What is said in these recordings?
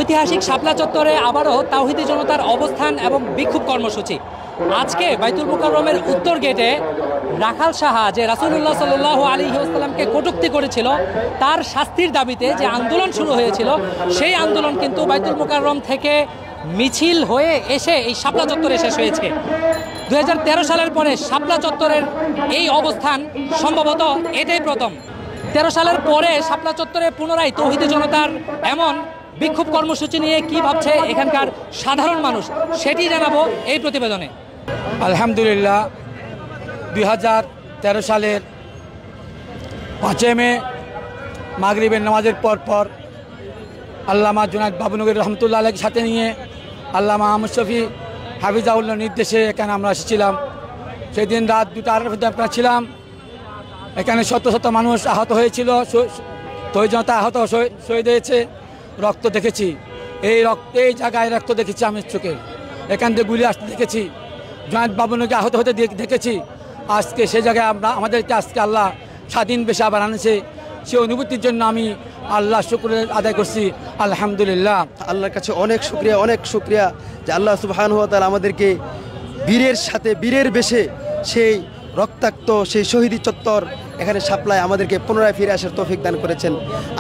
ঐতিহাসিক শাপলা চত্বরে আবারও তাওহিদি জনতার অবস্থান এবং বিক্ষোভ কর্মসূচি। আজকে বাইতুল মুকাররমের উত্তর গেটে রাখাল সাহা যে রাসূলুল্লাহ সাল্লাল্লাহু আলাইহি ওয়াসাল্লামকে কটূক্তি করেছিল তার শাস্তির দাবিতে যে আন্দোলন শুরু হয়েছিল, সেই আন্দোলন কিন্তু বাইতুল মুকাররম থেকে মিছিল হয়ে এসে এই শাপলা চত্বরে শেষ হয়েছে। 2013 সালের পরে শাপলা চত্বরের এই অবস্থান সম্ভবত এটাই প্রথম। 13 সালের পরে শাপলা চত্বরে পুনরায় তৌহিদি জনতার এমন বিক্ষোভ কর্মসূচি নিয়ে কি ভাবছে এখানকার সাধারণ মানুষ, সেটি জানাবো এই প্রতিবেদনে। আলহামদুলিল্লাহ, 2013 সালের 5 মে মাগরিবের নামাজের পর আল্লামা জুনায়েদ বাবুনগরী রহমতুল্লাহ আলাইহির সাথে নিয়ে আল্লামা আহমদ শফি হাফিজাউল্লাহর নির্দেশে এখানে আমরা এসেছিলাম। সেদিন রাত 2টা আপনার ছিলাম। এখানে শত শত মানুষ আহত হয়েছিল, তৌহিদি জনতা আহত শহীদ হয়েছে, রক্ত দেখেছি। এই জায়গায় রক্ত দেখেছি আমি চোখে, এখান থেকে গুলি আসতে দেখেছি, জুনায়েদ বাবুনগরী আহত হতে দেখেছি। আজকে সে জায়গায় আমাদেরকে আজকে আল্লাহ স্বাধীন বেশে আবার আনেছে, সে অনুভূতির জন্য আমি আল্লাহ শুকর আদায় করছি। আলহামদুলিল্লাহ, আল্লাহর কাছে অনেক শুকরিয়া যে আল্লাহ সুবহানাহু ওয়া তাআলা আমাদেরকে বীরের সাথে বীরের বেশে সেই রক্তাক্ত সেই শহীদি চত্বর এখানে শাপলায় আমাদেরকে পুনরায় ফিরে আসার তৌফিক দান করেছেন।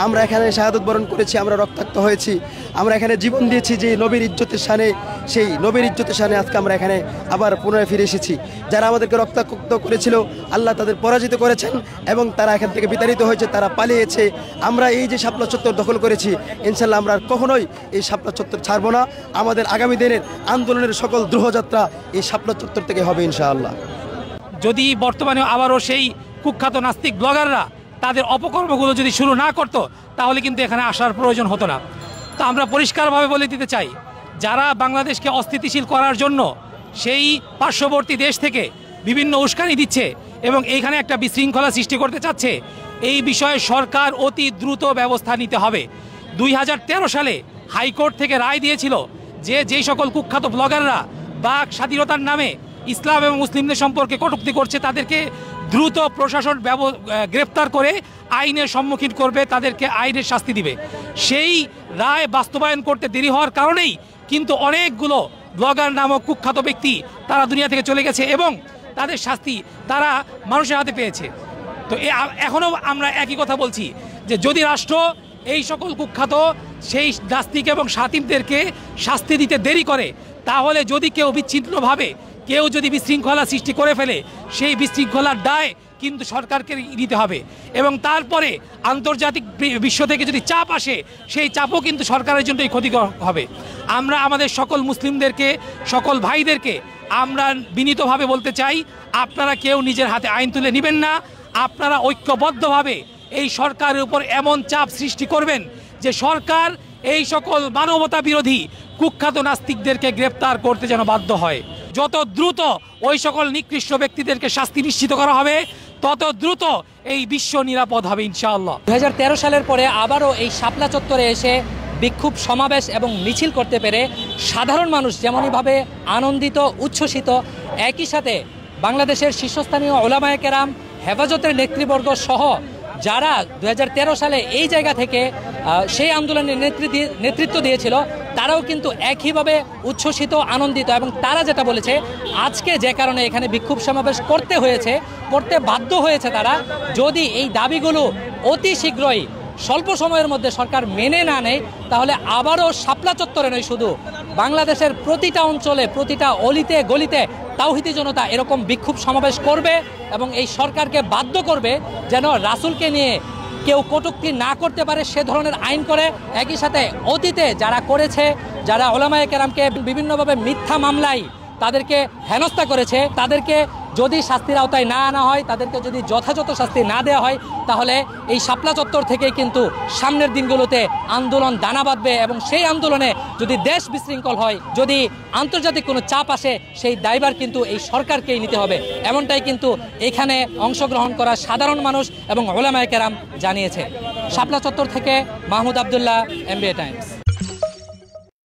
আমরা এখানে শাহাদত বরণ করেছি, আমরা রক্তাক্ত হয়েছি, আমরা এখানে জীবন দিয়েছি যে নবীর ইজ্জতের শানে, সেই নবীর ইজ্জতের শানে আজকে আমরা এখানে আবার পুনরায় ফিরে এসেছি। যারা আমাদেরকে রক্তাক্ত করেছিল আল্লাহ তাদের পরাজিত করেছেন এবং তারা এখান থেকে বিতাড়িত হয়েছে, তারা পালিয়েছে। আমরা এই যে শাপলা চত্বর দখল করেছি, ইনশাল্লাহ আমরা কখনোই এই শাপলা চত্বর ছাড়বো না। আমাদের আগামী দিনের আন্দোলনের সকল দ্রোহযাত্রা এই শাপলা চত্বর থেকে হবে ইনশাআল্লাহ। যদি বর্তমানে আবারও সেই কুখ্যাত নাস্তিক ব্লগাররা তাদের অপকর্মগুলো যদি শুরু না করতো, তাহলে কিন্তু এখানে আসার প্রয়োজন হতো না। তো আমরা পরিষ্কারভাবে বলে দিতে চাই, যারা বাংলাদেশকে অস্থিতিশীল করার জন্য সেই পার্শ্ববর্তী দেশ থেকে বিভিন্ন উস্কানি দিচ্ছে এবং এইখানে একটা বিশৃঙ্খলা সৃষ্টি করতে চাচ্ছে, এই বিষয়ে সরকার অতি দ্রুত ব্যবস্থা নিতে হবে। 2013 সালে হাইকোর্ট থেকে রায় দিয়েছিল যে যেই সকল কুখ্যাত ব্লগাররা বাক স্বাধীনতার নামে ইসলাম এবং মুসলিমদের সম্পর্কে কটূক্তি করছে তাদেরকে দ্রুত প্রশাসন গ্রেফতার করে আইনের সম্মুখীন করবে, তাদেরকে আইনের শাস্তি দিবে। সেই রায় বাস্তবায়ন করতে দেরি হওয়ার কারণেই কিন্তু অনেকগুলো ব্লগার নামক কুখ্যাত ব্যক্তি তারা দুনিয়া থেকে চলে গেছে এবং তাদের শাস্তি তারা মানুষের হাতে পেয়েছে। তো এখনও আমরা একই কথা বলছি যে যদি রাষ্ট্র এই সকল কুখ্যাত সেই নাস্তিক এবং শাতিমদেরকে শাস্তি দিতে দেরি করে, তাহলে যদি কেউ বিচ্ছিন্নভাবে কেউ যদি বিশৃঙ্খলা সৃষ্টি করে ফেলে, সেই বিশৃঙ্খলার দায় কিন্তু সরকারকে নিতে হবে এবং তারপরে আন্তর্জাতিক বিশ্ব থেকে যদি চাপ আসে, সেই চাপও কিন্তু সরকারের জন্যই ক্ষতিকর হবে। আমরা আমাদের সকল মুসলিমদেরকে, সকল ভাইদেরকে আমরা বিনীতভাবে বলতে চাই, আপনারা কেউ নিজের হাতে আইন তুলে নেবেন না। আপনারা ঐক্যবদ্ধভাবে এই সরকারের উপর এমন চাপ সৃষ্টি করবেন যে সরকার এই সকল মানবতা বিরোধী কুখ্যাত নাস্তিকদেরকে গ্রেপ্তার করতে যেন বাধ্য হয়। যত দ্রুত ওই সকল নিকৃষ্ট ব্যক্তিদেরকে শাস্তি নিশ্চিত করা হবে, তত দ্রুত এই বিশ্ব নিরাপদ হবে ইনশাআল্লাহ। 2013 সালের পরে আবারও এই শাপলা চত্বরে এসে বিক্ষোভ সমাবেশ এবং মিছিল করতে পেরে সাধারণ মানুষ যেমনইভাবে আনন্দিত উচ্ছ্বসিত, একই সাথে বাংলাদেশের শীর্ষস্থানীয় ওলামায়ে কেরাম, হেফাজতের নেতৃবর্গ সহ যারা 2013 সালে এই জায়গা থেকে সেই আন্দোলনের নেতৃত্ব দিয়েছিল, তারাও কিন্তু একইভাবে উচ্ছ্বসিত আনন্দিত। এবং তারা যেটা বলেছে, আজকে যে কারণে এখানে বিক্ষোভ সমাবেশ করতে বাধ্য হয়েছে তারা, যদি এই দাবিগুলো অতি শীঘ্রই স্বল্প সময়ের মধ্যে সরকার মেনে না নেয়, তাহলে আবারও শাপলা চত্বরে নয়, শুধু বাংলাদেশের প্রতিটা অঞ্চলে প্রতিটা অলিতে গলিতে তাওহিদি জনতা এরকম বিক্ষোভ সমাবেশ করবে এবং এই সরকারকে বাধ্য করবে যেন রাসূলকে নিয়ে কেউ কটূক্তি না করতে পারে সে ধরনের আইন করে। একই সাথে অতীতে যারা করেছে, যারা ওলামায়ে কেরামকে বিভিন্নভাবে মিথ্যা মামলায় তাদেরকে হেনস্থা করেছে, তাদেরকে যদি শাস্তির আওতায় না আনা হয়, তাদেরকে যদি যথাযথ শাস্তি না দেওয়া হয়, তাহলে এই শাপলা চত্বর থেকেই কিন্তু সামনের দিনগুলোতে আন্দোলন দানা বাঁধবে এবং সেই আন্দোলনে যদি দেশ বিশৃঙ্খল হয়, যদি আন্তর্জাতিক কোনো চাপ আসে, সেই দায়ভার কিন্তু এই সরকারকেই নিতে হবে। এমনটাই কিন্তু এখানে অংশগ্রহণ করা সাধারণ মানুষ এবং ওলামায়ে কেরাম জানিয়েছে। শাপলা চত্বর থেকে মাহমুদ আবদুল্লাহ, MBA টাইমস।